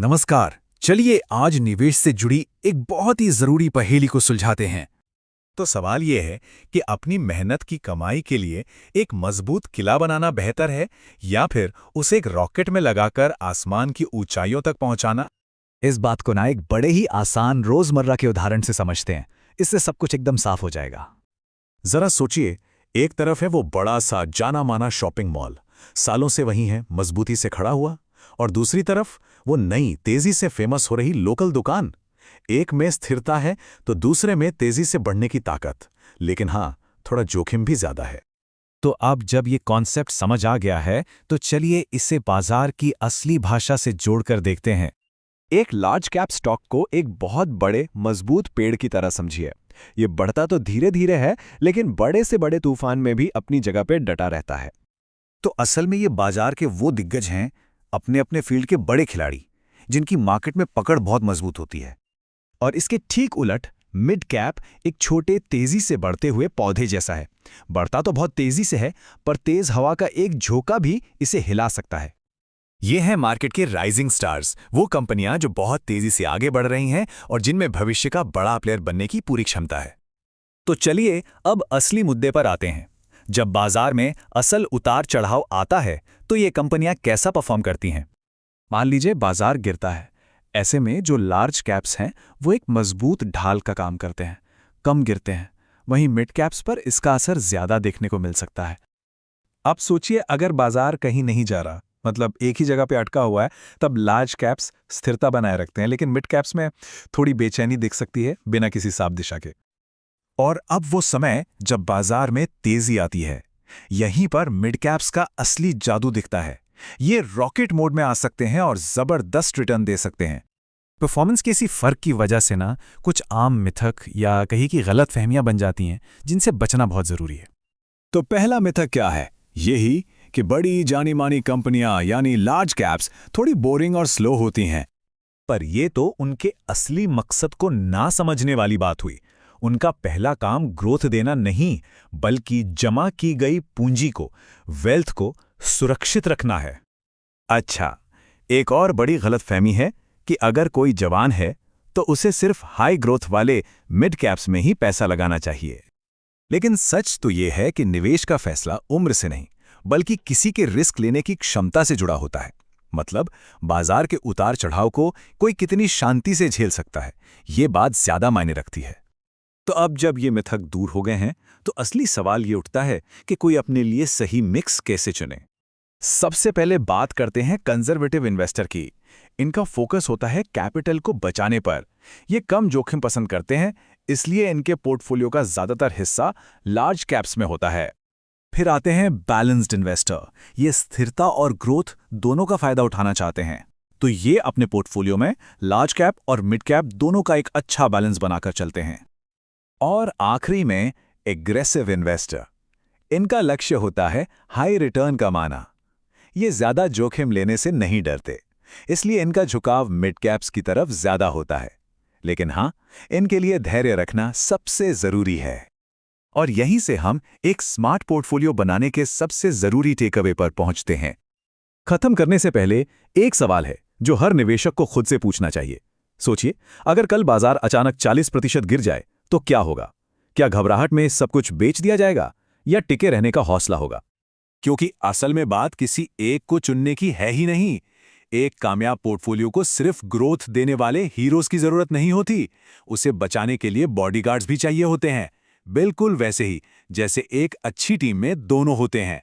नमस्कार। चलिए आज निवेश से जुड़ी एक बहुत ही जरूरी पहेली को सुलझाते हैं। तो सवाल ये है कि अपनी मेहनत की कमाई के लिए एक मजबूत किला बनाना बेहतर है या फिर उसे एक रॉकेट में लगाकर आसमान की ऊंचाइयों तक पहुंचाना। इस बात को ना एक बड़े ही आसान रोजमर्रा के उदाहरण से समझते हैं। इससे सब कुछ एकदम साफ हो जाएगा। जरा सोचिए, एक तरफ है वो बड़ा सा जाना माना शॉपिंग मॉल, सालों से वहीं है, मजबूती से खड़ा हुआ, और दूसरी तरफ वो नई तेजी से फेमस हो रही लोकल दुकान। एक में स्थिरता है तो दूसरे में तेजी से बढ़ने की ताकत, लेकिन हाँ, थोड़ा जोखिम भी ज्यादा है। तो अब जब ये कॉन्सेप्ट समझ आ गया है तो चलिए इसे बाजार की असली भाषा से जोड़कर देखते हैं। एक लार्ज कैप स्टॉक को एक बहुत बड़े मजबूत पेड़ की तरह समझिए। ये बढ़ता तो धीरे धीरे है, लेकिन बड़े से बड़े तूफान में भी अपनी जगह पे डटा रहता है। तो असल में ये बाजार के वो दिग्गज हैं, अपने अपने फील्ड के बड़े खिलाड़ी, जिनकी मार्केट में पकड़ बहुत मजबूत होती है। और इसके ठीक उलट मिड कैप एक छोटे तेजी से बढ़ते हुए पौधे जैसा है। बढ़ता तो बहुत तेजी से है, पर तेज हवा का एक झोंका भी इसे हिला सकता है। ये हैं मार्केट के राइजिंग स्टार्स, वो कंपनियां जो बहुत तेजी से आगे बढ़ रही हैं और जिनमें भविष्य का बड़ा प्लेयर बनने की पूरी क्षमता है। तो चलिए अब असली मुद्दे पर आते हैं। जब बाजार में असल उतार चढ़ाव आता है तो ये कंपनियां कैसा परफॉर्म करती हैं। मान लीजिए बाजार गिरता है। ऐसे में जो लार्ज कैप्स हैं वो एक मजबूत ढाल का काम करते हैं, कम गिरते हैं। वहीं मिड कैप्स पर इसका असर ज्यादा देखने को मिल सकता है। अब सोचिए, अगर बाजार कहीं नहीं जा रहा, मतलब एक ही जगह पे अटका हुआ है, तब लार्ज कैप्स स्थिरता बनाए रखते हैं, लेकिन मिड कैप्स में थोड़ी बेचैनी दिख सकती है बिना किसी साफ दिशा के। और अब वो समय जब बाजार में तेजी आती है, यहीं पर मिड कैप्स का असली जादू दिखता है। ये रॉकेट मोड में आ सकते हैं और जबरदस्त रिटर्न दे सकते हैं। परफॉर्मेंस के इसी फर्क की वजह से ना कुछ आम मिथक या कहीं की गलत फहमियां बन जाती हैं, जिनसे बचना बहुत जरूरी है। तो पहला मिथक क्या है? यही कि बड़ी जानी मानी कंपनियां यानी लार्ज कैप्स थोड़ी बोरिंग और स्लो होती हैं। पर यह तो उनके असली मकसद को ना समझने वाली बात हुई। उनका पहला काम ग्रोथ देना नहीं, बल्कि जमा की गई पूंजी को, वेल्थ को सुरक्षित रखना है। अच्छा, एक और बड़ी गलतफहमी है कि अगर कोई जवान है तो उसे सिर्फ हाई ग्रोथ वाले मिड कैप्स में ही पैसा लगाना चाहिए। लेकिन सच तो यह है कि निवेश का फैसला उम्र से नहीं, बल्कि किसी के रिस्क लेने की क्षमता से जुड़ा होता है। मतलब बाजार के उतार चढ़ाव को कोई कितनी शांति से झेल सकता है, ये बात ज्यादा मायने रखती है। तो अब जब ये मिथक दूर हो गए हैं, तो असली सवाल ये उठता है कि कोई अपने लिए सही मिक्स कैसे चुने। सबसे पहले बात करते हैं कंजर्वेटिव इन्वेस्टर की। इनका फोकस होता है कैपिटल को बचाने पर। ये कम जोखिम पसंद करते हैं, इसलिए इनके पोर्टफोलियो का ज्यादातर हिस्सा लार्ज कैप्स में होता है। फिर आते हैं बैलेंस्ड इन्वेस्टर। ये स्थिरता और ग्रोथ दोनों का फायदा उठाना चाहते हैं, तो ये अपने पोर्टफोलियो में लार्ज कैप और मिड कैप दोनों का एक अच्छा बैलेंस बनाकर चलते हैं। और आखिरी में एग्रेसिव इन्वेस्टर। इनका लक्ष्य होता है हाई रिटर्न कमाना। ये ज्यादा जोखिम लेने से नहीं डरते, इसलिए इनका झुकाव मिड कैप्स की तरफ ज्यादा होता है। लेकिन हां, इनके लिए धैर्य रखना सबसे जरूरी है। और यहीं से हम एक स्मार्ट पोर्टफोलियो बनाने के सबसे जरूरी टेकअवे पर पहुंचते हैं। खत्म करने से पहले एक सवाल है जो हर निवेशक को खुद से पूछना चाहिए। सोचिए, अगर कल बाजार अचानक 40% गिर जाए तो क्या होगा? क्या घबराहट में सब कुछ बेच दिया जाएगा या टिके रहने का हौसला होगा? क्योंकि असल में बात किसी एक को चुनने की है ही नहीं। एक कामयाब पोर्टफोलियो को सिर्फ ग्रोथ देने वाले हीरोज की जरूरत नहीं होती, उसे बचाने के लिए बॉडीगार्ड्स भी चाहिए होते हैं। बिल्कुल वैसे ही जैसे एक अच्छी टीम में दोनों होते हैं।